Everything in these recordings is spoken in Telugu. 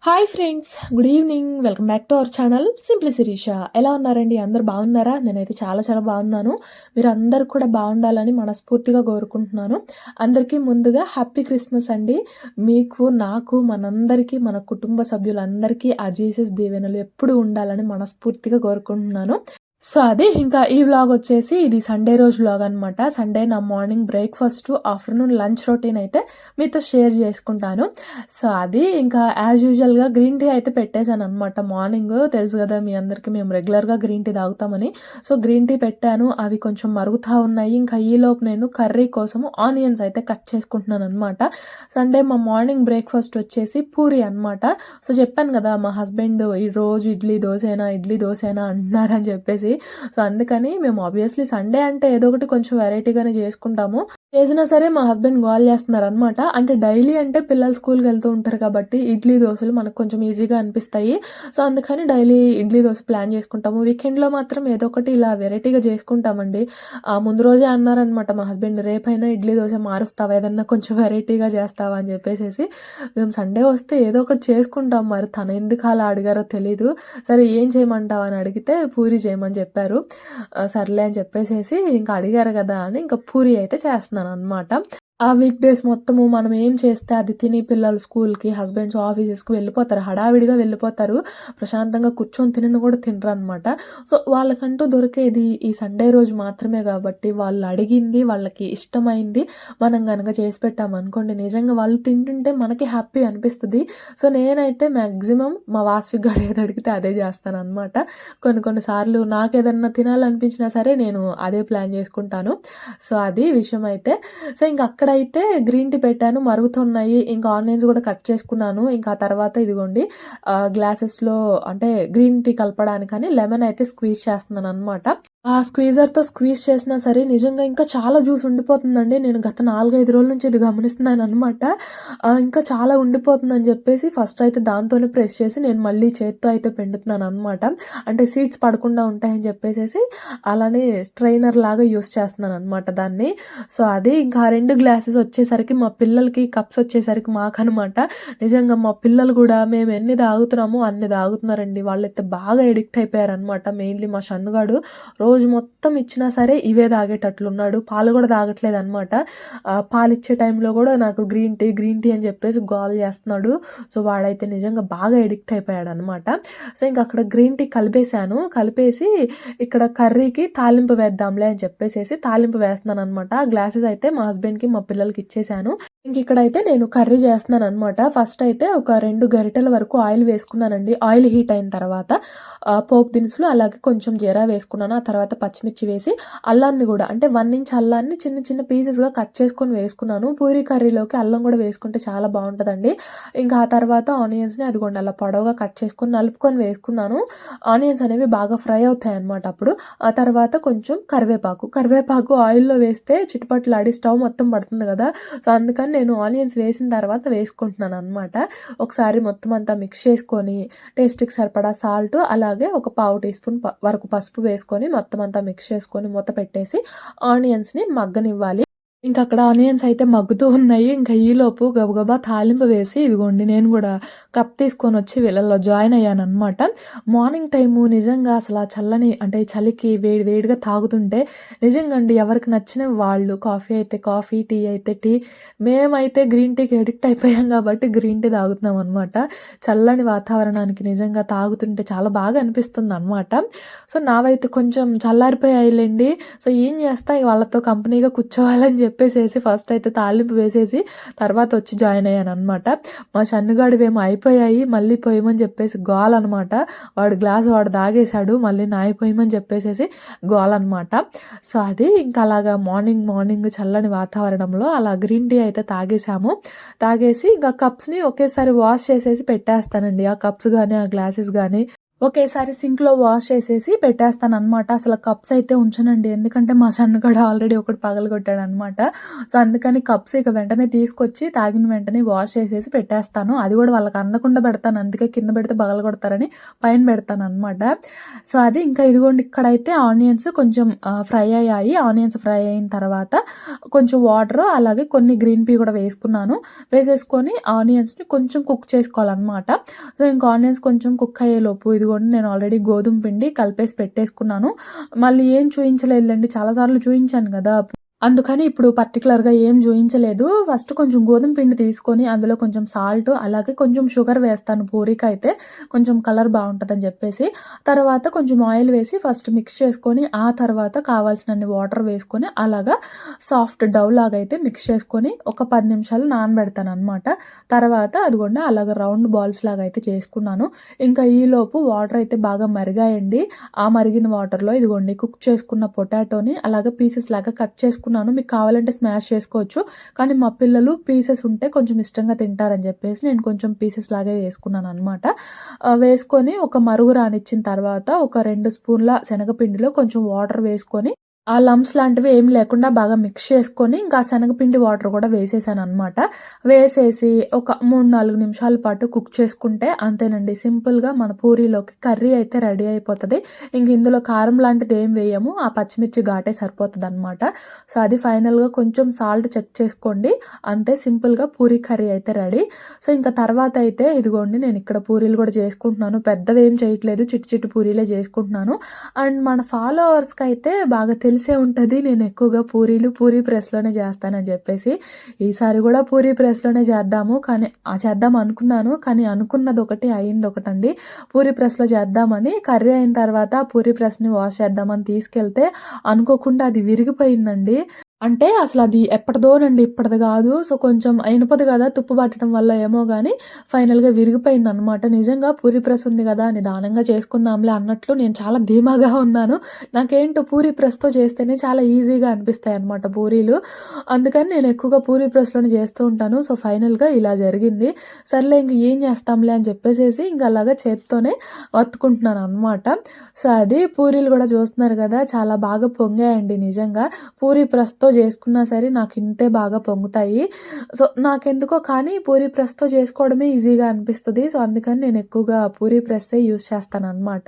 Hi friends, good evening. Welcome back to our channel simply Shirisha. ఎలా ఉన్నారండి? అందరు బాగున్నారా? నేనైతే చాలా చాలా బాగున్నాను. మీరు అందరు కూడా బాగుండాలని మనస్ఫూర్తిగా కోరుకుంటున్నాను. అందరికీ ముందుగా హ్యాపీ క్రిస్మస్ అండి. మీకు, నాకు, మనందరికీ, మన కుటుంబ సభ్యులందరికీ ఆ జీసస్ దీవెనలు ఎప్పుడు ఉండాలని మనస్ఫూర్తిగా కోరుకుంటున్నాను. సో, అది ఇంకా ఈ వ్లాగొచ్చేసి ఇది సండే రోజు వ్లాగ్ అనమాట. సండే నా morning breakfast, afternoon lunch routine అయితే మీతో షేర్ చేసుకుంటాను. సో, అది ఇంకా యాజ్ యూజువల్‌గా గ్రీన్ టీ అయితే పెట్టేసాననమాట. మార్నింగ్ తెలుసు గదా మీ అందరికీ మేము రెగ్యులర్‌గా గ్రీన్ టీ తాగుతామని. సో, గ్రీన్ టీ పెట్టాను. అవి కొంచెం మరుగుతా ఉన్నాయి. ఇంకా ఈలోపు నేను కర్రీ కోసము ఆనియన్స్ అయితే కట్ చేసుకుంటున్నాననమాట. సండే మా మార్నింగ్ బ్రేక్‌ఫాస్ట్ వచ్చేసి పూరి అనమాట. సో, చెప్పాను గదా మా హస్బెండ్ ఈ రోజు ఇడ్లీ దోసేనా అంటున్నారని చెప్పేసి. సో, అందుకని మేము ఆబ్వియస్లీ సండే అంటే ఏదో ఒకటి కొంచెం వెరైటీగానే చేసుకుంటాము. చేసినా సరే మా హస్బెండ్ గోల చేస్తున్నారనమాట. అంటే డైలీ అంటే పిల్లలు స్కూల్‌కి వెళ్తూ ఉంటారు కాబట్టి ఇడ్లీ, దోసలు మనకు కొంచెం ఈజీగా అనిపిస్తాయి. సో, అందుకని డైలీ ఇడ్లీ, దోస ప్లాన్ చేసుకుంటాము. వీకెండ్‌లో మాత్రం ఏదో ఒకటి ఇలా వెరైటీగా చేసుకుంటామండి. ముందు రోజే అన్నారనమాట మా హస్బెండ్, "రేపైనా ఇడ్లీ, దోస మారుస్తావా? ఏదన్నా కొంచెం వెరైటీగా చేస్తావా?" అని చెప్పేసేసి. మేము సండే వస్తే ఏదో ఒకటి చేసుకుంటాం. మరి తను ఎందుకు అలా అడిగారో తెలీదు. సరే ఏం చేయమంటావు అని అడిగితే పూరి చేయమని చెప్పారు. సర్లే అని చెప్పేసేసి ఇంకా అడిగారు కదా అని ఇంకా పూరి అయితే చేస్తున్నాననమాట. ఆ వీక్ డేస్ మొత్తము మనం ఏం చేస్తే అది తిని పిల్లలు స్కూల్‌కి, హస్బెండ్స్ ఆఫీసెస్‌కి వెళ్ళిపోతారు. హడావిడిగా వెళ్ళిపోతారు. ప్రశాంతంగా కూర్చొని తినను కూడా తినరనమాట. సో, వాళ్ళకంటూ దొరికేది ఈ సండే రోజు మాత్రమే కాబట్టి వాళ్ళు అడిగింది, వాళ్ళకి ఇష్టమైంది మనం గనక చేసి పెట్టామనుకోండి, నిజంగా వాళ్ళు తింటుంటే మనకి హ్యాపీ అనిపిస్తది. సో, నేనైతే మాక్సిమం మా వాస్విక్ గాడు ఏది అడిగితే అదే చేస్తాననమాట. కొన్ని సార్లు నాకేదన్నా తినాలనిపించినా సరే నేను అదే ప్లాన్ చేసుకుంటాను. సో, అది విషయం అయితే. సో, ఇంక అక్కడైతే గ్రీన్ టీ పెట్టాను, మరుగుతున్నాయి. ఇంకా ఆనియన్స్ కూడా కట్ చేసుకున్నాను. ఇంకా ఆ తర్వాత ఇదిగోండి గ్లాసెస్‌లో అంటే గ్రీన్ టీ కలపడానికని లెమన్ అయితే స్క్వీజ్ చేస్తున్నాననమాట. ఆ స్క్వీజర్‌తో స్క్వీజ్ చేసినా సరే నిజంగా ఇంకా చాలా జ్యూస్ ఉండిపోతుందండి. నేను గత 4, 5 రోజుల నుంచి ఇది గమనిస్తున్నాననమాట. ఇంకా చాలా ఉండిపోతుందని చెప్పేసి ఫస్ట్ అయితే దాంతోనే ప్రెస్ చేసి నేను మళ్ళీ చేత్తో అయితే పిండుతున్నాననమాట. అంటే సీడ్స్ పడకుండా ఉంటాయని చెప్పేసేసి అలానే స్ట్రెయినర్ లాగా యూజ్ చేస్తున్నాననమాట దాన్ని. సో, అది ఇంకా ఆ 2 గ్లాసెస్ వచ్చేసరికి మా పిల్లలకి, కప్స్ వచ్చేసరికి మాకనమాట. నిజంగా మా పిల్లలు గూడా మేము ఎన్ని తాగుతున్నామో అన్ని తాగుతున్నారండి. వాళ్ళైతే బాగా ఎడిక్ట్ అయిపోయారనమాట. మెయిన్‌లీ మా షన్నుగాడు రోజు మొత్తం ఇచ్చినా సరే ఇవే తాగేటట్లున్నాడు. పాలు గూడా తాగట్లేదనమాట. పాలిచ్చే టైంలో గూడా నాకు గ్రీన్ టీ అని చెప్పేసి గోల చేస్తున్నాడు. సో, వాడైతే నిజంగా బాగా ఎడిక్ట్ అయిపోయాడనమాట. సో, ఇంక అక్కడ గ్రీన్ టీ కలిపేసాను. కలిపేసి ఇక్కడ కర్రీకి తాలింపు వేద్దాంలే అని చెప్పేసేసి తాలింపు వేస్తున్నాననమాట. గ్లాసెస్ అయితే మా హస్బెండ్‌కి, మా పిల్లలకి ఇచ్చేసాను. ఇక్కడైతే నేను కర్రీ చేస్తున్నాననమాట. ఫస్ట్ అయితే ఒక 2 గరిటెల వరకు ఆయిల్ వేసుకున్నానండి. ఆయిల్ హీట్ అయిన తర్వాత పోపు దినుసులు అలాగే కొంచెం జీరా వేసుకున్నాను. ఆ తర్వాత పచ్చిమిర్చి వేసి అల్లాన్ని గూడా అంటే 1 ఇంచ్ అల్లాన్ని చిన్న చిన్న పీసెస్‌గా కట్ చేసుకొని వేసుకున్నాను. పూరీ కర్రీలోకి అల్లం గూడా వేసుకుంటే చాలా బావుంటదండి. ఇంకా ఆ తర్వాత ఆనియన్స్‌ని అదిగోండి అలా పొడవుగా కట్ చేసుకొని నలుపుకొని వేసుకున్నాను. ఆనియన్స్ అనేవి బాగా ఫ్రై అవుతాయన్నమాట అప్పుడు. ఆ తర్వాత కొంచెం కరివేపాకు ఆయిల్‌లో వేస్తే చిటపటలాడి స్టవ్ మొత్తం పడుతుంది గదా! సో, అందుకని నేను ఆనియన్స్ వేసిన తర్వాత వేసుకుంటున్నాననమాట. ఒకసారి మొత్తం అంతా మిక్స్ చేసుకొని టేస్ట్‌కి సరిపడా సాల్ట్ అలాగే ఒక పావు టీ స్పూన్ వరకు పసుపు వేసుకొని మొత్తం అంతా మిక్స్ చేసుకొని మూత పెట్టేసి ఆనియన్స్‌ని మగ్గనివ్వాలి. ఇంకక్కడ ఆనియన్స్ అయితే మగ్గుతూ ఉన్నాయి. ఇంకా ఈలోపు గబగబా తాలింపు వేసి ఇదిగోండి నేను గూడా కప్ తీసుకొనొచ్చి వీళ్ళలో జాయిన్ అయ్యాననమాట. మార్నింగ్ టైము నిజంగా అసల చల్లని అంటే చలికి వేడి వేడిగా తాగుతుంటే నిజంగా అండి ఎవరికి నచ్చినవి వాళ్ళు కాఫీ అయితే కాఫీ, టీ అయితే టీ. మేమైతే గ్రీన్ టీకి అడిక్ట్ అయిపోయాం గాబట్టి గ్రీన్ టీ తాగుతున్నామనమాట. చల్లని వాతావరణానికి నిజంగా తాగుతుంటే చాలా బాగా అనిపిస్తుందనమాట. సో, నావైతే కొంచెం చల్లారిపోయాయిలెండి. సో, ఏం చేస్తా వాళ్ళతో కంపెనీగా కూర్చోవాలని చెప్పేసేసి ఫస్ట్ అయితే తాలింపు వేసేసి తర్వాత వచ్చి జాయిన్ అయ్యాననమాట. మా షన్నుగాడివేమో అయిపోయాయి మళ్ళీ పొయ్యమని చెప్పేసి గోలనమాట. వాడు గ్లాస్ వాడు తాగేశాడు. మళ్ళీ నాయి పొయ్యమని చెప్పేసేసి గోలనమాట. సో, అది ఇంకా అలాగా మార్నింగ్ చల్లని వాతావరణంలో అలా గ్రీన్ టీ అయితే తాగేసాము. తాగేసి ఇంకా కప్స్‌ని ఒకేసారి వాష్ చేసేసి పెట్టేస్తానండి. ఆ కప్స్ గానీ, ఆ గ్లాసెస్ గానీ ఒకేసారి సింక్‌లో వాష్ చేసేసి పెట్టేస్తాననమాట. అసలు కప్స్ అయితే ఉంచనండి. ఎందుకంటే మా సన్నగాడు ఆల్రెడీ ఒకటి పగలగొట్టాడనమాట. సో, అందుకని కప్స్ ఇక వెంటనే తీసుకొచ్చి తాగిన వెంటనే వాష్ చేసేసి పెట్టేస్తాను. అది కూడా వాళ్ళకి అందకుండా పెడతాను. అందుకే కింద పెడితే పగలగొడతారని పైన పెడతాననమాట. సో, అది ఇంకా ఇదిగోండి ఇక్కడైతే ఆనియన్స్ కొంచెం ఫ్రై అయ్యాయి. ఆనియన్స్ ఫ్రై అయిన తర్వాత కొంచెం వాటర్ అలాగే కొన్ని గ్రీన్ పీ కూడా వేసుకున్నాను. వేసేసుకొని ఆనియన్స్‌ని కొంచెం కుక్ చేసుకోవాలనమాట. సో, ఇంకా ఆనియన్స్ కొంచెం కుక్ అయ్యేలోపు ఇదిగోండి నేను ఆల్రెడీ గోధుమ పిండి కలిపేసి పెట్టేసుకున్నాను. మళ్ళీ ఏం చూయించలేదులెండి. చాలా సార్లు చూయించాను గదా! అందుకని ఇప్పుడు పర్టిక్యులర్‌గా ఏం జూయించలేదు. ఫస్ట్ కొంచెం గోధుమ పిండి తీసుకొని అందులో కొంచెం సాల్ట్ అలాగే కొంచెం షుగర్ వేస్తాను పూరీకైతే కొంచెం కలర్ బావుంటదని జెప్పేసి. తర్వాత కొంచెం ఆయిల్ వేసి ఫస్ట్ మిక్స్ చేసుకొని ఆ తర్వాత కావాల్సినన్ని వాటర్ వేసుకొని అలాగా సాఫ్ట్ డౌ లాగా అయితే మిక్స్ చేసుకొని ఒక 10 నిమిషాలు నానబెడతాననమాట. తర్వాత అదిగోండి అలాగా రౌండ్ బాల్స్ లాగా అయితే చేసుకున్నాను. ఇంకా ఈలోపు వాటర్ అయితే బాగా మరిగాయండి. ఆ మరిగిన వాటర్‌లో ఇదిగోండి కుక్ చేసుకున్న పొటాటోని అలాగే పీసెస్ లాగా కట్ చేసుకున్నాను. మీకు కావాలంటే స్మాష్ చేసుకోవచ్చు. కానీ మా పిల్లలు పీసెస్ ఉంటే కొంచెం ఇష్టంగా తింటారని చెప్పేసి నేను కొంచెం పీసెస్ లాగే వేసుకున్నాననమాట. వేసుకొని ఒక మరుగు రానిచ్చిన తర్వాత ఒక 2 స్పూన్ల శనగపిండిలో కొంచెం వాటర్ వేసుకొని ఆ లంప్స్ లాంటివి ఏమి లేకుండా బాగా మిక్స్ చేసుకొని ఇంకా శనగపిండి వాటర్ కూడా వేసేసాననమాట. వేసేసి ఒక 3, 4 నిమిషాల పాటు కుక్ చేసుకుంటే అంతేనండి. సింపుల్‌గా మన పూరీలోకి కర్రీ అయితే రెడీ అయిపోతది. ఇంక ఇందులో కారం లాంటిది ఏం వేయము. ఆ పచ్చిమిర్చి ఘాటే సరిపోతదనమాట. సో, అది ఫైనల్‌గా కొంచెం సాల్ట్ చెక్ చేసుకోండి. అంతే సింపుల్‌గా పూరీ కర్రీ అయితే రెడీ. సో, ఇంకా తర్వాత అయితే ఇదిగోండి నేను ఇక్కడ పూరీలు కూడా చేసుకుంటున్నాను. పెద్దవేం చేయట్లేదు. చిట్టి చిట్టి పూరీలే చేసుకుంటున్నాను. అండ్ మన ఫాలోవర్స్‌కైతే బాగా తెలిసే ఉంటది. నేను ఎక్కువగా పూరీ ప్రెస్‌లోనే చేస్తానని చెప్పేసి. ఈసారి కూడా పూరీ ప్రెస్‌లోనే చేద్దాము. కానీ చేద్దాం అనుకున్నాను. కానీ అనుకున్నదొకటి అయిందొకటండి. పూరీ ప్రెస్‌లో చేద్దామని కర్రీ అయిన తర్వాత పూరీ ప్రెస్‌ని వాష్ చేద్దామని తీసుకెళ్తే అనుకోకుండా అది విరిగిపోయిందండి. అంటే అసలది ఎప్పటిదోనండి. ఇప్పటిది గాదు. సో, కొంచెం ఇనుపది గదా! తుప్పు పట్టడం వల్ల ఏమో గానీ ఫైనల్‌గా విరిగిపోయిందనమాట. నిజంగా పూరీ ప్రెస్ ఉంది గదా! నిదానంగా చేసుకుందాంలే అన్నట్లు నేను చాలా ధీమాగా ఉన్నాను. నాకేంటో పూరీ ప్రెస్‌తో చేస్తేనే చాలా ఈజీగా అనిపిస్తాయన్నమాట పూరీలు. అందుకని నేను ఎక్కువగా పూరీ ప్రెస్‌లోనే చేస్తూ ఉంటాను. సో, ఫైనల్‌గా ఇలా జరిగింది. సర్లే ఇంక ఏం చేస్తాంలే అని చెప్పేసేసి ఇంక అలాగా చేత్తోనే ఒత్తుకుంటున్నాననమాట. సో, అది పూరీలు గూడా చూస్తున్నారు గదా! చాలా బాగా పొంగాయండి నిజంగా. పూరీ ప్రెస్‌తో చేసుకున్నా సరే నాకు ఇంతే బాగా పొంగుతాయి. సో, నాకెందుకో కానీ పూరీ ప్రెస్‌తో చేసుకోవడమే ఈజీగా అనిపిస్తది. సో, అందుకని నేను ఎక్కువగా పూరీ ప్రెస్సే యూజ్ చేస్తాననమాట.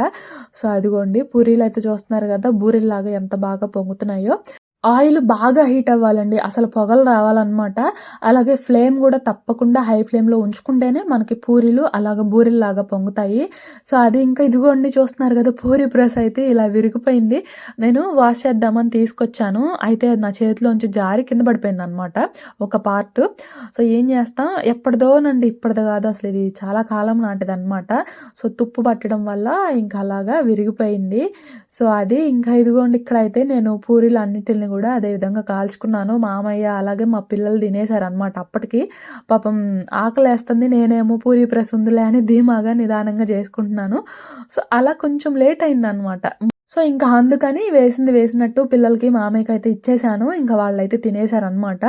సో, అదిగోండి పూరీలైతే చూస్తున్నారు గదా! బూరెల్లాగా ఎంత బాగా పొంగుతున్నాయో. ఆయిల్ బాగా హీట్ అవ్వాలండి. అసలు పొగలు రావాలనమాట. అలాగే ఫ్లేమ్ గూడా తప్పకుండా హై ఫ్లేమ్‌లో ఉంచుకుంటేనే మనకి పూరీలు అలాగ బూరెల్లాగా పొంగుతాయి. సో, అది ఇంకా ఇదిగోండి చూస్తున్నారు గదా! పూరీ ప్రెస్ అయితే ఇలా విరిగిపోయింది. నేను వాష్ చేద్దామని తీసుకొచ్చాను. అయితే అది నా చేతిలోంచి జారి కింద పడిపోయిందనమాట ఒక పార్ట్. సో, ఏం చేస్తాం ఎప్పటిదోనండి ఇప్పటిది గాదు అసలు ఇది చాలా కాలం నాటిదనమాట. సో, తుప్పు పట్టడం వల్ల ఇంకా అలాగా విరిగిపోయింది. సో, అది ఇంకా ఇదిగోండి ఇక్కడైతే నేను పూరీలన్నిటిని గూడా అదే విధంగా కాల్చుకున్నాను. మామయ్య అలాగే మా పిల్లలు తినేసారనమాట అప్పటికి. పాపం ఆకలేస్తుంది. నేనేమో పూరీ ప్రెస్ ఉందిలే అని ధీమాగా నిదానంగా చేసుకుంటున్నాను. సో, అలా కొంచెం లేట్ అయిందనమాట. సో, ఇంకా అందుకని వేసింది వేసినట్టు పిల్లలకి, మామయ్యకైతే ఇచ్చేసాను. ఇంకా వాళ్ళైతే తినేసారనమాట.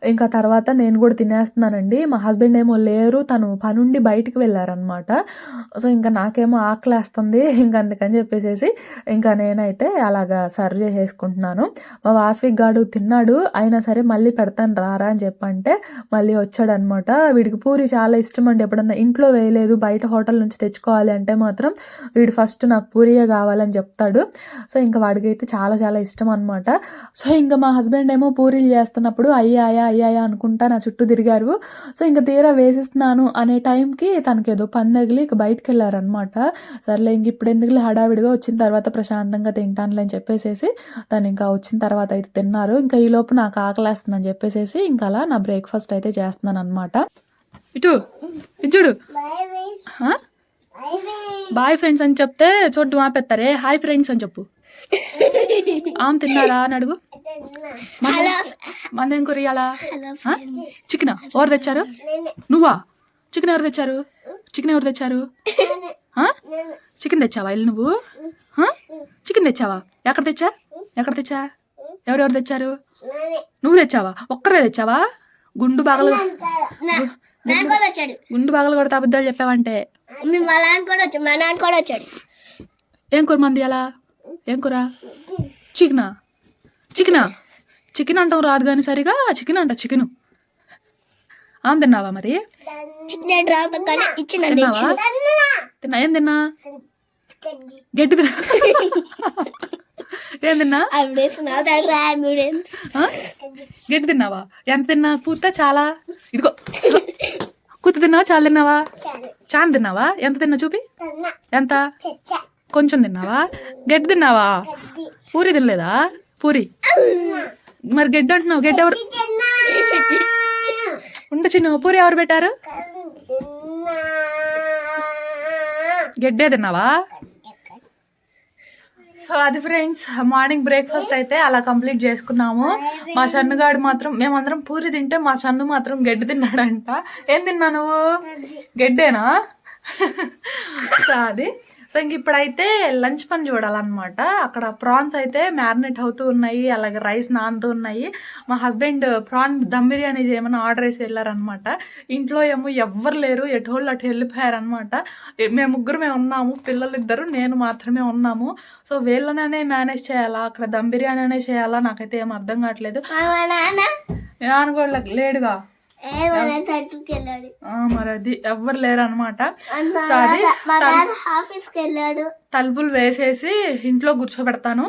ఇంకా తర్వాత నేను గూడా తినేస్తున్నానండి. మా హస్బెండ్ ఏమో లేరు. తను పనుండి బయటికి వెళ్లారనమాట. సో, ఇంకా నాకేమో ఆకలేస్తుంది. ఇంక అందుకని చెప్పేసేసి ఇంకా నేనైతే అలాగా సర్వ్ చేసేసుకుంటున్నాను. మా వాసవిక్ గాడు తిన్నాడు. అయినా సరే మళ్ళీ పెడతాను రారా అని చెప్పంటే మళ్ళీ వచ్చాడనమాట. వీడికి పూరి చాలా ఇష్టమండి. ఎప్పుడన్నా ఇంట్లో వేయలేదు బయట హోటల్ నుంచి తెచ్చుకోవాలి అంటే మాత్రం వీడు ఫస్ట్ నాకు పూరియే కావాలని చెప్తాడు. సో, ఇంక వాడికైతే చాలా చాలా ఇష్టం అనమాట. సో, ఇంక మా హస్బెండ్ ఏమో పూరీలు చేస్తున్నప్పుడు అయ్యాయా అనుకుంటా నా చుట్టూ తిరిగారు. సో, ఇంక తీరా వేసిస్తున్నాను అనే టైంకి తనకేదో పని తగిలి ఇక బయటికెళ్లారనమాట. సర్లే ఇంక ఇప్పుడెందుకులే హడావిడిగా వచ్చిన తర్వాత ప్రశాంతంగా తింటానులే అని చెప్పేసేసి తను ఇంకా వచ్చిన తర్వాత అయితే తిన్నారు. ఇంకా ఈలోపు నాకు ఆకలేస్తుందని చెప్పేసేసి ఇంక అలా నా బ్రేక్‌ఫాస్ట్ అయితే చేస్తున్నాననమాట. ఇటు చూడు. బాయ్ ఫ్రెండ్స్ అని చెప్తే చూడ్డం ఆపేస్తారే. హాయ్ ఫ్రెండ్స్ అని చెప్పు. తిన్నారా అని అడుగు. మందేం కూర ఇయ్యాలా? చికెనా? ఎవరు తెచ్చారు? నువ్వా? చికెన్ ఎవరు తెచ్చారు? చికెన్ తెచ్చావా ఇల్లు నువ్వు? చికెన్ తెచ్చావా? ఎక్కడ తెచ్చా? ఎవరెవరు తెచ్చారు? నువ్వు తెచ్చావా? ఒక్కడే తెచ్చావా? గుండు బాగలు కొడితే అబద్ధాలు చెప్పావంటే. మా నాన్న కూడా వచ్చాడు. ఏం కూర మంది అలా? ఏం కూర? చికెనా? చికెనా? చికెన్ అంటాం రాదు కానీ సరిగా చికెన్ అంట. చికెను ఆమె తిన్నావా మరి? తిన్నావా? తిన్నా. ఏం తిన్నా? గడ్డి తిన్నా. ఏం తిన్నా? గడ్డి తిన్నావా? ఎంత తిన్నా? పూత చాలా? ఇదిగో కూత తిన్నావా? చాలా తిన్నావా? చాలా తిన్నావా? ఎంత తిన్నా చూపి. ఎంత? కొంచెం తిన్నావా? గడ్డి తిన్నావా? పూరి తినలేదా? పూరి మరి గడ్డి అంటున్నావు. గడ్డి ఎవరు ఉండు చిన్ను, పూరి ఎవరు పెట్టారు? గడ్డే తిన్నావా? సో అది ఫ్రెండ్స్, మార్నింగ్ బ్రేక్ఫాస్ట్ అయితే అలా కంప్లీట్ చేసుకున్నాము. మా షన్నుగాడు మాత్రం, మేమందరం పూరి తింటే మా షన్ను మాత్రం గడ్డి తిన్నాడంట. ఏం తిన్నా నువ్వు? గడ్డేనా? సో అది. సో ఇంక ఇప్పుడైతే లంచ్ పని చూడాలన్నమాట. అక్కడ ప్రాన్స్ అయితే మ్యారినేట్ అవుతూ ఉన్నాయి, అలాగే రైస్ నానుతూ ఉన్నాయి. మా హస్బెండ్ ప్రాన్ దమ్ బిర్యానీ చేయమని ఆర్డర్ వేసి వెళ్ళారనమాట. ఇంట్లో ఏమో ఎవ్వరు లేరు, ఎటోళ్ళు అటు వెళ్ళిపోయారనమాట. మేము ముగ్గురమే ఉన్నాము, పిల్లలు ఇద్దరు, నేను మాత్రమే ఉన్నాము. సో వీళ్ళనే మేనేజ్ చేయాలా, అక్కడ దమ్ బిర్యానీ అనే చేయాలా, నాకైతే ఏం అర్థం కావట్లేదు. నాన్న కూడా లేడుగా, మరి అది ఎవ్వరు లేరు అనమాట. సో అది తలుపులు వేసేసి ఇంట్లో కూర్చోబెడతాను.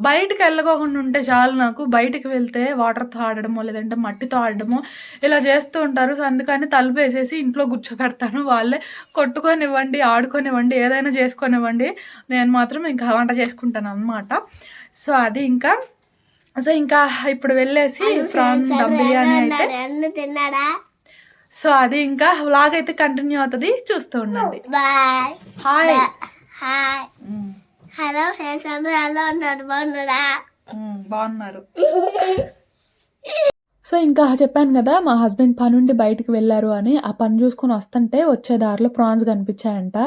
బయటకు వెళ్ళకోకుండా ఉంటే చాలు నాకు. బయటికి వెళ్తే వాటర్తో ఆడడమో లేదంటే మట్టితో ఆడడమో ఇలా చేస్తూ ఉంటారు. సో అందుకని తలుపు వేసేసి ఇంట్లో కూర్చోబెడతాను. వాళ్ళే కొట్టుకొనివ్వండి, ఆడుకొనివ్వండి, ఏదైనా చేసుకొనివ్వండి, నేను మాత్రం ఇంకా వంట చేసుకుంటాను అనమాట. సో అది ఇంకా. సో ఇంకా ఇప్పుడు వెళ్ళేసి ప్రాన్ దమ్ బిర్యానీ అయితే, సో అది ఇంకా వ్లాగ్ అయితే కంటిన్యూ అవుతుంది, చూస్తూ ఉండండి. హాయ్. హలో ఫ్రెండ్స్, అందరూ ఎలా ఉన్నారు? బాగున్నారు. సో ఇంకా చెప్పాను కదా, మా హస్బెండ్ పని నుండి బయటకు వెళ్ళారు అని. ఆ పని చూసుకొని వస్తుంటే వచ్చే దారిలో ప్రాన్స్ కనిపించాయంట.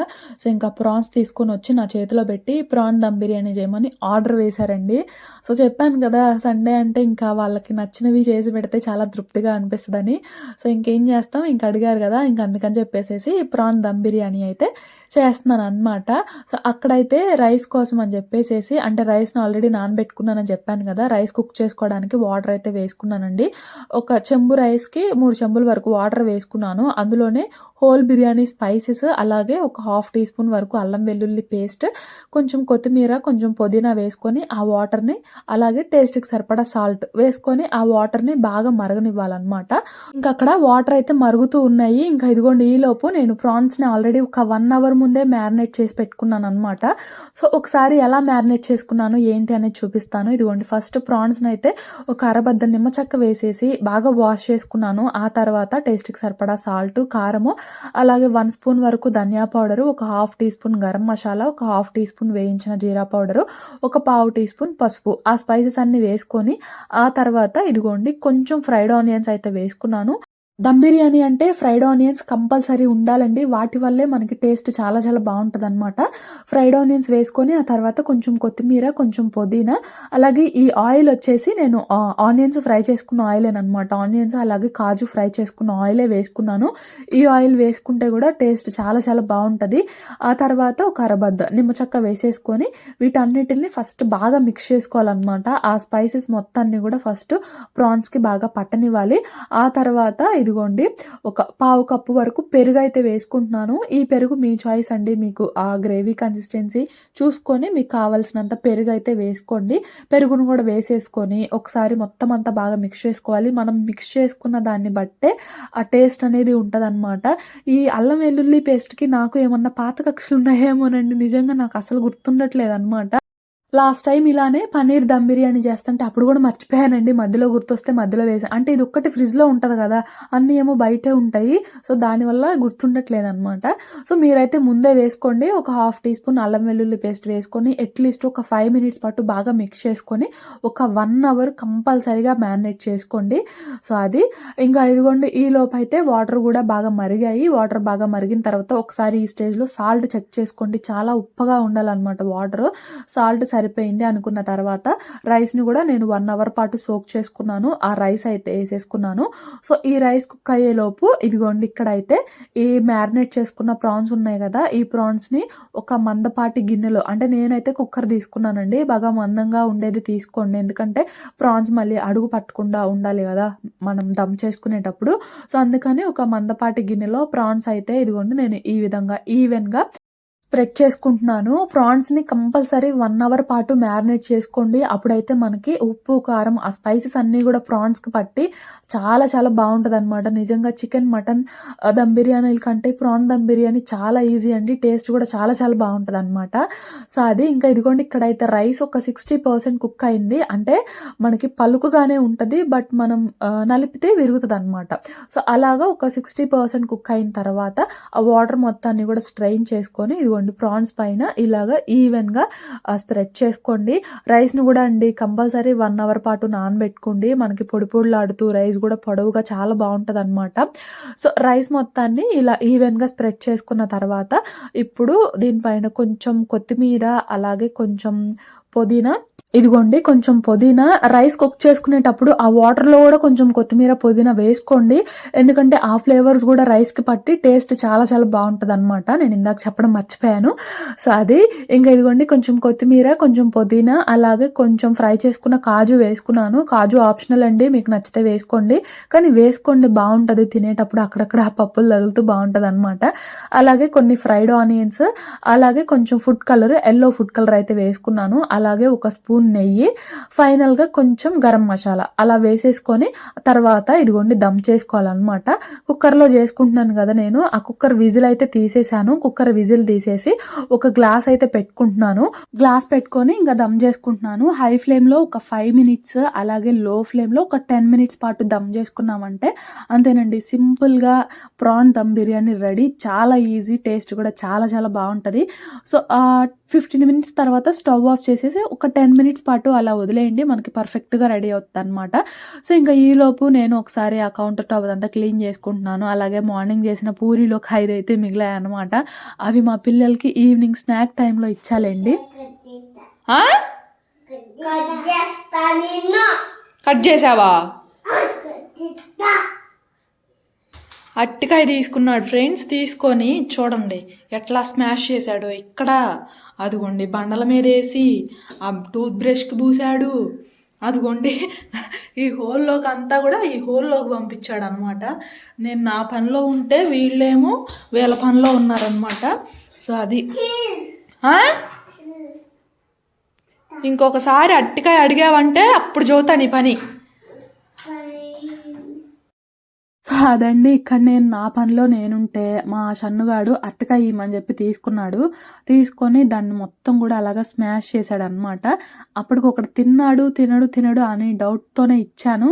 సో ఇంకా ప్రాన్స్ తీసుకొని వచ్చి నా చేతిలో పెట్టి ప్రాన్ దమ్ బిర్యానీ చేయమని ఆర్డర్ వేశారండి. సో చెప్పాను కదా, సండే అంటే ఇంకా వాళ్ళకి నచ్చినవి చేసి పెడితే చాలా తృప్తిగా అనిపిస్తుందని. సో ఇంకేం చేస్తాం, ఇంక అడిగారు కదా, ఇంక అందుకని చెప్పేసి ప్రాన్ దమ్ బిర్యానీ అయితే చేస్తున్నాను అనమాట. సో అక్కడైతే రైస్ కోసం అని చెప్పేసి, అంటే రైస్ని ఆల్రెడీ నానబెట్టుకున్నానని చెప్పాను కదా, రైస్ కుక్ చేసుకోవడానికి వాటర్ అయితే వేసుకున్నానండి. ఒక చెంబు రైస్కి 3 చెంబుల వరకు వాటర్ వేసుకున్నాను. అందులోనే హోల్ బిర్యానీ స్పైసెస్, అలాగే ఒక 1/2 టీ స్పూన్ వరకు అల్లం వెల్లుల్లి పేస్ట్, కొంచెం కొత్తిమీర, కొంచెం పుదీనా వేసుకొని ఆ వాటర్ని, అలాగే టేస్ట్కి సరిపడా సాల్ట్ వేసుకొని ఆ వాటర్ని బాగా మరగనివ్వాలన్నమాట. ఇంకా అక్కడ వాటర్ అయితే మరుగుతూ ఉన్నాయి. ఇంకా ఇదిగోండి, ఈలోపు నేను ప్రాన్స్ని ఆల్రెడీ ఒక 1 అవర్ ముందే మ్యారినేట్ చేసి పెట్టుకున్నాను అనమాట. సో ఒకసారి ఎలా మ్యారినేట్ చేసుకున్నాను ఏంటి అనేది చూపిస్తాను. ఇదిగోండి, ఫస్ట్ ప్రాన్స్ని అయితే ఒక అరబద్ద నిమ్మచెక్క వేసేసి బాగా వాష్ చేసుకున్నాను. ఆ తర్వాత టేస్ట్కి సరిపడా సాల్ట్, కారము, అలాగే 1 స్పూన్ వరకు ధనియా పౌడరు, ఒక 1/2 టీ స్పూన్ గరం మసాలా, ఒక 1/2 టీ స్పూన్ వేయించిన జీరా పౌడరు, ఒక 1/2 టీ స్పూన్ పసుపు, ఆ స్పైసెస్ అన్ని వేసుకొని ఆ తర్వాత ఇదిగోండి కొంచెం ఫ్రైడ్ ఆనియన్స్ అయితే వేసుకున్నాను. దమ్ బిర్యానీ అంటే ఫ్రైడ్ ఆనియన్స్ కంపల్సరీ ఉండాలండి. వాటి వల్లే మనకి టేస్ట్ చాలా చాలా బాగుంటుంది అనమాట. ఫ్రైడ్ ఆనియన్స్ వేసుకొని ఆ తర్వాత కొంచెం కొత్తిమీర, కొంచెం పుదీనా, అలాగే ఈ ఆయిల్ వచ్చేసి నేను ఆనియన్స్ ఫ్రై చేసుకున్న ఆయిలేనమాట. ఆనియన్స్ అలాగే కాజు ఫ్రై చేసుకున్న ఆయిలే వేసుకున్నాను. ఈ ఆయిల్ వేసుకుంటే కూడా టేస్ట్ చాలా చాలా బాగుంటుంది. ఆ తర్వాత ఒక అరబద్ద నిమ్మచెక్క వేసేసుకొని వీటన్నిటిని ఫస్ట్ బాగా మిక్స్ చేసుకోవాలన్నమాట. ఆ స్పైసెస్ మొత్తాన్ని కూడా ఫస్ట్ ప్రాన్స్కి బాగా పట్టనివ్వాలి. ఆ తర్వాత ఇదిగోండి, ఒక 1/2 కప్పు వరకు పెరుగు అయితే వేసుకుంటున్నాను. ఈ పెరుగు మీ చాయిస్ అండి, మీకు ఆ గ్రేవీ కన్సిస్టెన్సీ చూసుకొని మీకు కావాల్సినంత పెరుగు అయితే వేసుకోండి. పెరుగును కూడా వేసేసుకొని ఒకసారి మొత్తం అంతా బాగా మిక్స్ చేసుకోవాలి. మనం మిక్స్ చేసుకున్న దాన్ని బట్టే ఆ టేస్ట్ అనేది ఉంటుందన్నమాట. ఈ అల్లం వెల్లుల్లి పేస్ట్కి నాకు ఏమన్నా పాత కక్షలు ఉన్నాయేమోనండి, నిజంగా నాకు అసలు గుర్తుండట్లేదు అనమాట. లాస్ట్ టైం ఇలానే పన్నీర్ దమ్ బిర్యానీ చేస్తుంటే అప్పుడు కూడా మర్చిపోయానండి, మధ్యలో గుర్తొస్తే మధ్యలో వేసాను. అంటే ఇది ఒక్కటి ఫ్రిడ్జ్లో ఉంటుంది కదా, అన్నీ ఏమో బయటే ఉంటాయి. సో దానివల్ల గుర్తుండట్లేదు అనమాట. సో మీరైతే ముందే వేసుకోండి. ఒక 1/2 టీ స్పూన్ అల్లం వెల్లుల్లి పేస్ట్ వేసుకొని అట్లీస్ట్ ఒక 5 మినిట్స్ పాటు బాగా మిక్స్ చేసుకొని ఒక 1 అవర్ కంపల్సరీగా మ్యారినేట్ చేసుకోండి. సో అది ఇంకా ఇదిగోండి, ఈ లోపు అయితే వాటర్ కూడా బాగా మరిగాయి. వాటర్ బాగా మరిగిన తర్వాత ఒకసారి ఈ స్టేజ్లో సాల్ట్ చెక్ చేసుకోండి. చాలా ఉప్పగా ఉండాలన్నమాట వాటర్. సాల్ట్ సరిపోయింది అనుకున్న తర్వాత రైస్ని కూడా నేను 1 అవర్ పాటు సోక్ చేసుకున్నాను. ఆ రైస్ అయితే వేసేసుకున్నాను. సో ఈ రైస్ కుక్ అయ్యేలోపు ఇదిగోండి ఇక్కడైతే ఈ మ్యారినేట్ చేసుకున్న ప్రాన్స్ ఉన్నాయి కదా, ఈ ప్రాన్స్ని ఒక మందపాటి గిన్నెలో, అంటే నేనైతే కుక్కర్ తీసుకున్నానండి, బాగా మందంగా ఉండేది తీసుకోండి, ఎందుకంటే ప్రాన్స్ మళ్ళీ అడుగు పట్టకుండా ఉండాలి కదా మనం దమ్ చేసుకునేటప్పుడు. సో అందుకని ఒక మందపాటి గిన్నెలో ప్రాన్స్ అయితే ఇదిగోండి నేను ఈ విధంగా ఈవెన్గా స్ప్రెడ్ చేసుకుంటున్నాను. ప్రాన్స్ని కంపల్సరీ 1 అవర్ పాటు మ్యారినేట్ చేసుకోండి. అప్పుడైతే మనకి ఉప్పు కారం ఆ స్పైసెస్ అన్నీ కూడా ప్రాన్స్కి పట్టి చాలా చాలా బాగుంటుంది అనమాట. నిజంగా చికెన్ మటన్ దమ్ బిర్యానీల కంటే ప్రాన్ దమ్ బిర్యానీ చాలా ఈజీ అండి, టేస్ట్ కూడా చాలా చాలా బాగుంటుంది అనమాట. సో అది ఇంకా ఇదిగోండి ఇక్కడైతే రైస్ ఒక 60% కుక్ అయింది, అంటే మనకి పలుకుగానే ఉంటుంది బట్ మనం నలిపితే విరుగుతుంది అనమాట. సో అలాగా ఒక 60% కుక్ అయిన తర్వాత ఆ వాటర్ మొత్తాన్ని కూడా స్ట్రెయిన్ చేసుకొని ఇదిగోండి ప్రాన్స్ పైన ఇలాగా ఈవెన్గా స్ప్రెడ్ చేసుకోండి. రైస్ని కూడా అండి కంపల్సరీ 1 అవర్ పాటు నానబెట్టుకోండి, మనకి పొడి పొడిలాడుతూ రైస్ కూడా పొడవుగా చాలా బాగుంటుంది అనమాట. సో రైస్ మొత్తాన్ని ఇలా ఈవెన్గా స్ప్రెడ్ చేసుకున్న తర్వాత ఇప్పుడు దీనిపైన కొంచెం కొత్తిమీర అలాగే కొంచెం పుదీనా, ఇదిగోండి కొంచెం పుదీనా, రైస్ కుక్ చేసుకునేటప్పుడు ఆ వాటర్లో కూడా కొంచెం కొత్తిమీర పుదీనా వేసుకోండి, ఎందుకంటే ఆ ఫ్లేవర్స్ కూడా రైస్కి పట్టి టేస్ట్ చాలా చాలా బాగుంటుంది అనమాట. నేను ఇందాక చెప్పడం మర్చిపోయాను. సో అది ఇంకా ఇదిగోండి కొంచెం కొత్తిమీర కొంచెం పుదీనా అలాగే కొంచెం ఫ్రై చేసుకున్న కాజు వేసుకున్నాను. కాజు ఆప్షనల్ అండి, మీకు నచ్చితే వేసుకోండి, కానీ వేసుకోండి బాగుంటుంది తినేటప్పుడు, అక్కడక్కడ ఆ పప్పులు తగులుతూ బాగుంటుంది అనమాట. అలాగే కొన్ని ఫ్రైడ్ ఆనియన్స్, అలాగే కొంచెం food colour, yellow food colour అయితే వేసుకున్నాను, అలాగే ఒక స్పూన్ నెయ్యి, ఫైనల్గా కొంచెం గరం మసాలా అలా వేసేసుకొని తర్వాత ఇదిగోండి దమ్ చేసుకోవాలన్నమాట. కుక్కర్లో చేసుకుంటున్నాను కదా నేను, ఆ కుక్కర్ విజిల్ అయితే తీసేసాను. కుక్కర్ విజిల్ తీసేసి ఒక గ్లాస్ అయితే పెట్టుకుంటున్నాను, గ్లాస్ పెట్టుకొని ఇంకా దమ్ చేసుకుంటున్నాను. హై ఫ్లేమ్లో ఒక 5 మినిట్స్ అలాగే లో ఫ్లేమ్లో ఒక 10 మినిట్స్ పాటు దమ్ చేసుకున్నామంటే అంతేనండి, సింపుల్గా ప్రాన్ దమ్ బిర్యానీ రెడీ. చాలా ఈజీ, టేస్ట్ కూడా చాలా చాలా బాగుంటుంది. సో 15 మినిట్స్ తర్వాత స్టవ్ ఆఫ్ చేసేసి ఒక 10 మినిట్స్ పాటు అలా వదిలేయండి, మనకి పర్ఫెక్ట్గా రెడీ అవుతుంది అనమాట. సో ఇంకా ఈలోపు నేను ఒకసారి ఆ కౌంటర్ టాప్ అంతా క్లీన్ చేసుకుంటున్నాను. అలాగే మార్నింగ్ చేసిన పూరీలో 5 అయితే మిగిలాయి అనమాట, అవి మా పిల్లలకి ఈవినింగ్ స్నాక్ టైంలో ఇచ్చాలండి. కట్ చేసావా? అట్టికాయ తీసుకున్నాడు ఫ్రెండ్స్, తీసుకొని చూడండి ఎట్లా స్మాష్ చేశాడు. ఇక్కడ అదిగోండి బండల మీద వేసి ఆ టూత్ బ్రష్కి పూసాడు, అదిగోండి ఈ హోల్లోకి అంతా కూడా ఈ హోల్లోకి పంపించాడు అనమాట. నేను నా పనిలో ఉంటే వీళ్ళేమో వీళ్ళ పనిలో ఉన్నారనమాట. సో అది ఇంకొకసారి అట్టికాయ అడిగావంటే అప్పుడు చదువుతా నీ పని. సో అదండి, ఇక్కడ నేను నా పనిలో నేనుంటే మా షన్నుగాడు అట్టకాయ ఇమ్మని చెప్పి తీసుకున్నాడు, తీసుకొని దాన్ని మొత్తం కూడా అలాగా స్మాష్ చేశాడు అనమాట. అప్పటికొకటి తినడు అని డౌట్తోనే ఇచ్చాను,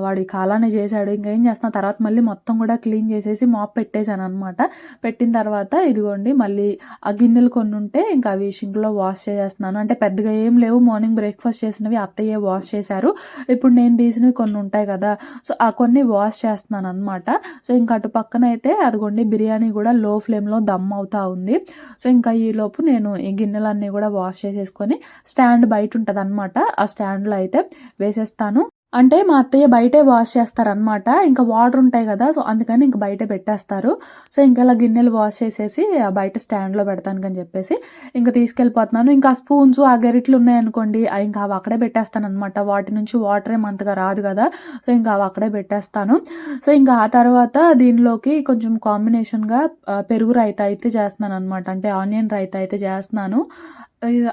వాడు ఇక అలానే చేశాడు. ఇంకేం చేస్తున్నా తర్వాత మళ్ళీ మొత్తం కూడా క్లీన్ చేసేసి మాప్ పెట్టేశాను అనమాట. పెట్టిన తర్వాత ఇదిగోండి మళ్ళీ ఆ గిన్నెలు కొన్ని ఉంటే ఇంకా అవి షింక్లో వాష్ చేసేస్తున్నాను. అంటే పెద్దగా ఏం లేవు, మార్నింగ్ బ్రేక్ఫాస్ట్ చేసినవి అత్తయ్యే వాష్ చేశారు, ఇప్పుడు నేను తీసినవి కొన్ని ఉంటాయి కదా, సో ఆ కొన్ని వాష్ చేస్తున్నాను అనమాట. సో ఇంకా అటు పక్కన అయితే అదిగోండి బిర్యానీ కూడా లో ఫ్లేమ్లో దమ్ అవుతా ఉంది. సో ఇంకా ఈలోపు నేను ఈ గిన్నెలన్నీ కూడా వాష్ చేసేసుకొని స్టాండ్ బయట ఉంటుంది అనమాట, ఆ స్టాండ్లో అయితే వేసేస్తాను. అంటే మా అత్తయ్య బయటే వాష్ చేస్తారనమాట, ఇంకా వాటర్ ఉంటాయి కదా, సో అందుకని ఇంక బయటే పెట్టేస్తారు. సో ఇంకా ఇలా గిన్నెలు వాష్ చేసేసి బయట స్టాండ్లో పెడతాను అని చెప్పేసి ఇంకా తీసుకెళ్ళిపోతున్నాను. ఇంకా స్పూన్స్ ఆ గరిట్లు ఉన్నాయనుకోండి ఇంకా అవి అక్కడే పెట్టేస్తాను అనమాట, వాటి నుంచి వాటర్ ఏమంతగా రాదు కదా, సో ఇంకా అవి అక్కడే పెట్టేస్తాను. సో ఇంకా ఆ తర్వాత దీనిలోకి కొంచెం కాంబినేషన్గా పెరుగు రైతా అయితే చేస్తున్నాను అనమాట, అంటే ఆనియన్ రైతా అయితే చేస్తున్నాను.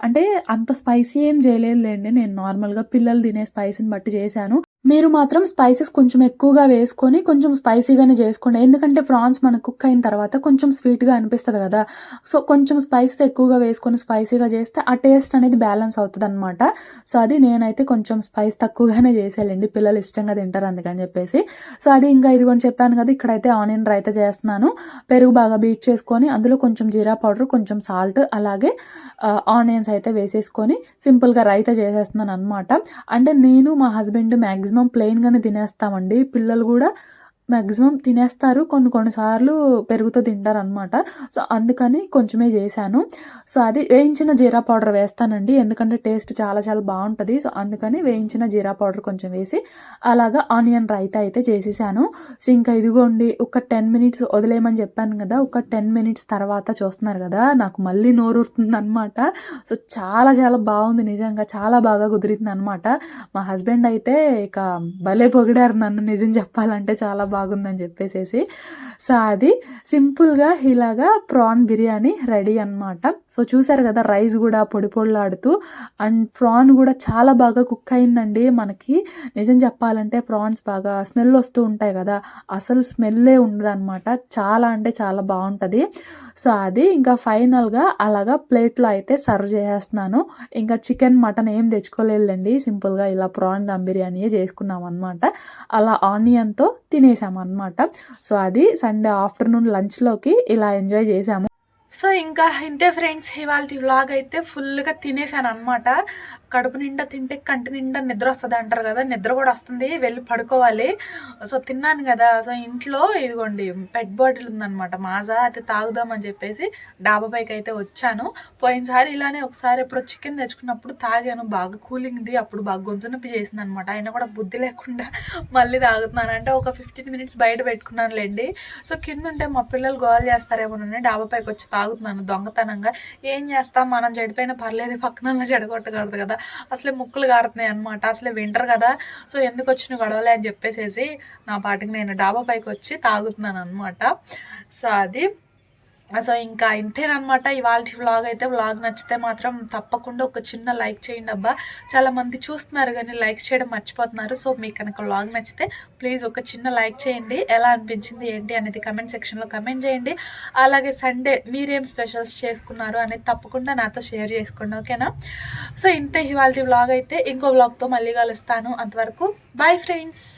అంటే అంత స్పైసీ ఏం చేయలేదులేండి, నేను నార్మల్గా పిల్లలు తినే స్పైసీని బట్టి చేశాను. మీరు మాత్రం స్పైసెస్ కొంచెం ఎక్కువగా వేసుకొని కొంచెం స్పైసీగానే చేసుకోండి, ఎందుకంటే ప్రాన్స్ మనకు కుక్ అయిన తర్వాత కొంచెం స్వీట్గా అనిపిస్తుంది కదా, సో కొంచెం స్పైసెస్ ఎక్కువగా వేసుకొని స్పైసీగా చేస్తే ఆ టేస్ట్ అనేది బ్యాలెన్స్ అవుతుంది అనమాట. సో అది నేనైతే కొంచెం స్పైస్ తక్కువగానే చేసేయాలండి, పిల్లలు ఇష్టంగా తింటారు అందుకని చెప్పేసి. సో అది ఇంకా ఇదిగోని చెప్పాను కదా, ఇక్కడైతే ఆనియన్ రైతా చేస్తున్నాను. పెరుగు బాగా బీట్ చేసుకొని అందులో కొంచెం జీరా పౌడర్, కొంచెం సాల్ట్, అలాగే ఆనియన్స్ అయితే వేసేసుకొని సింపుల్గా రైతా చేసేస్తున్నాను అనమాట. అంటే నేను మా హస్బెండ్ మ్యాక్సిమం ప్లెయిన్గానే తినేస్తామండి, పిల్లలు కూడా మ్యాక్సిమం తినేస్తారు, కొన్ని సార్లు పెరుగుతో తింటారనమాట. సో అందుకని కొంచెమే చేశాను. సో అది వేయించిన జీరా పౌడర్ వేస్తానండి, ఎందుకంటే టేస్ట్ చాలా చాలా బాగుంటుంది. సో అందుకని వేయించిన జీరా పౌడర్ కొంచెం వేసి అలాగా ఆనియన్ రైతా అయితే చేసేసాను. సో ఇంకా ఇదిగోండి ఒక 10 మినిట్స్ వదిలేయమని చెప్పాను కదా, ఒక 10 మినిట్స్ తర్వాత చూస్తున్నారు కదా నాకు మళ్ళీ నోరూరుతుంది అనమాట. సో చాలా చాలా బాగుంది, నిజంగా చాలా బాగా కుదిరింది అనమాట. మా హస్బెండ్ అయితే ఇక భలే పొగిడారు నన్ను, నిజం చెప్పాలంటే చాలా బాగుందని చెప్పేసేసి. సో అది సింపుల్గా ఇలాగా ప్రాన్ బిర్యానీ రెడీ అనమాట. సో చూసారు కదా రైస్ కూడా పొడి పొడిలాడుతూ, అండ్ ప్రాన్ కూడా చాలా బాగా కుక్ అయిందండి. మనకి నిజం చెప్పాలంటే ప్రాన్స్ బాగా స్మెల్ వస్తూ ఉంటాయి కదా, అసలు స్మెల్లే ఉండదన్నమాట, చాలా అంటే చాలా బాగుంటుంది. సో అది ఇంకా ఫైనల్గా అలాగా ప్లేట్లో అయితే సర్వ్ చేసేస్తున్నాను. ఇంకా చికెన్ మటన్ ఏం తెచ్చుకోలేదండి, సింపుల్గా ఇలా ప్రాన్ దమ్ బిర్యానీయే చేసుకున్నాం అనమాట. అలా ఆనియన్తో తినేసాం అనమాట. సో అది సండే ఆఫ్టర్నూన్ లంచ్లోకి ఇలా ఎంజాయ్ చేసాము. సో ఇంకా ఇంతే ఫ్రెండ్స్, ఇవాళ వ్లాగ్ అయితే ఫుల్గా తినేసాను అనమాట. కడుపు నిండా తింటే కంటి నిండా నిద్ర వస్తుంది అంటారు కదా, నిద్ర కూడా వస్తుంది, వెళ్ళి పడుకోవాలి. సో తిన్నాను కదా, సో ఇంట్లో ఇదిగోండి పెట్ బాటిల్ ఉందన్నమాట మాజా, అది తాగుదామని చెప్పేసి డాబా పైకి అయితే వచ్చాను. పోయినసారి ఇలానే ఒకసారి ఎప్పుడో చికెన్ తెచ్చుకున్నప్పుడు తాగాను, బాగా కూలింగ్ది, అప్పుడు బాగా గొంతు నొప్పి చేసింది అనమాట. అయినా కూడా బుద్ధి లేకుండా మళ్ళీ తాగుతున్నాను. అంటే ఒక 15 మినిట్స్ బయట పెట్టుకున్నానులేండి. సో కింద ఉంటే మా పిల్లలు గోల్ చేస్తారేమోనని డాబా పైకి వచ్చి తాగుతున్నాను దొంగతనంగా. ఏం చేస్తాం, మనం చెడిపోయినా పర్లేదు, పక్కన చెడగొట్టకూడదు కదా, అసలే ముక్కులు గారుతున్నాయి అనమాట, అసలే వింటర్ కదా. సో ఎందుకు వచ్చిన గొడవలే అని చెప్పేసేసి నా పాటికి నేను డాబా పైకి వచ్చి తాగుతున్నాను అనమాట. సో అది సో ఇంకా ఇంతేనమాట ఇవాళ వ్లాగ్ అయితే. వ్లాగ్ నచ్చితే మాత్రం తప్పకుండా ఒక చిన్న లైక్ చేయండి అబ్బా, చాలామంది చూస్తున్నారు కానీ లైక్ చేయడం మర్చిపోతున్నారు. సో మీకు కనుక వ్లాగ్ నచ్చితే ప్లీజ్ ఒక చిన్న లైక్ చేయండి, ఎలా అనిపించింది ఏంటి అనేది కమెంట్ సెక్షన్లో కమెంట్ చేయండి. అలాగే సండే మీరేం స్పెషల్స్ చేసుకున్నారు అనేది తప్పకుండా నాతో షేర్ చేసుకోండి, ఓకేనా. సో ఇంతే ఇవాళ వ్లాగ్ అయితే. ఇంకో వ్లాగ్తో మళ్ళీ కలుస్తాను, అంతవరకు బాయ్ ఫ్రెండ్స్.